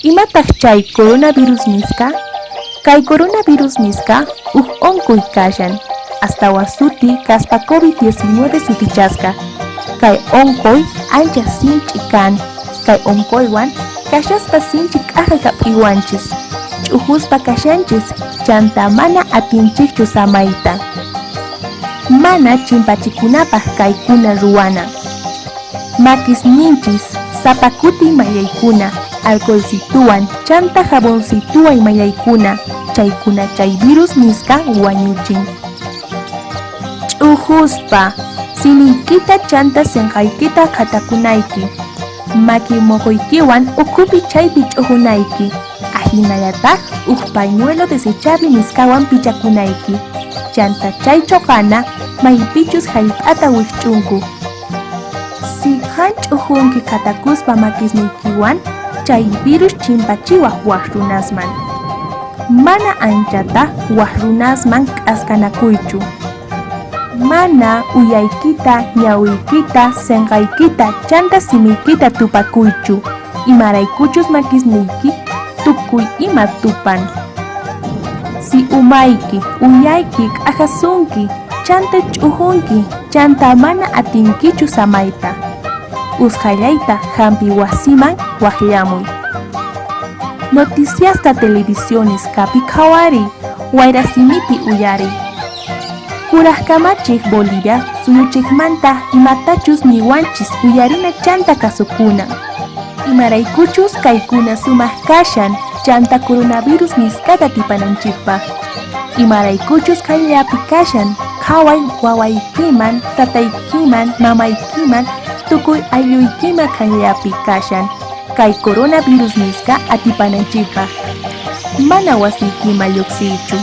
Imataq chay coronavirus nisqa? Kay coronavirus nisqa onkuy kashan. Hasta wasuti kaspa COVID-19 sutichasqa. Kay onkoy ancha sinchi kan. Kay onkoywan kashaspa sinchi k'aqay hap'iwanchis. Ch'uhuspa kashanchis chanta mana atinchikchu samayta. Mana chimpachikunapaq kaykuna ruwana. Makisninchis sapakuti mayaykuna. Alcoholsituwan chanta jaboncituwan mayaykuna. Chaykuna chay virus nisqa wañuchin. Ch'uhuspa simiykita chanta sinqaykita qhatakunayki. Maki moquykiwan ukhupi chaypi ch'uhunayki. Ahinallataq pañuelo desechable nisqawan pichakunayki. Chanta chaycho qana maypichus hallp'ata wikch'unku. Siqan ch'uhunki qhatakuspa makisniykiwan chay virus chimpachiwaq waq runasman. Mana anchata waq runasman k'askanakuychu. Mana uyaykita, ñawiykita, sinqaykita, chanta simiykita tupakuychu. Imaraykuchus makisniyki tukuy ima tupan. Si umayki, uyayki, k'ajasunki, chanta ch'uhunki, chanta mana atinkichu samayta. Usqallayta hampi wasiman waqllamuy. Noticiasta televisiones kapi qhawari, wayra simipi uyari. Kurajkamachik Bolivia suyuchikmanta imatachus niwanchis uyarina chanta kasukuna. Imaraykuchus kaykuna sumaq kashan chanta coronavirus nisqata tipananchikpaq. Imaraykuchus kayllapi kashan qhaway wawaykiman, tataykiman, mamaykiman, tukuy aylluykiman kayllapi kashan kay coronavirus nisqa atipananchikpaq. Mana wasiykiman lluqsiychu.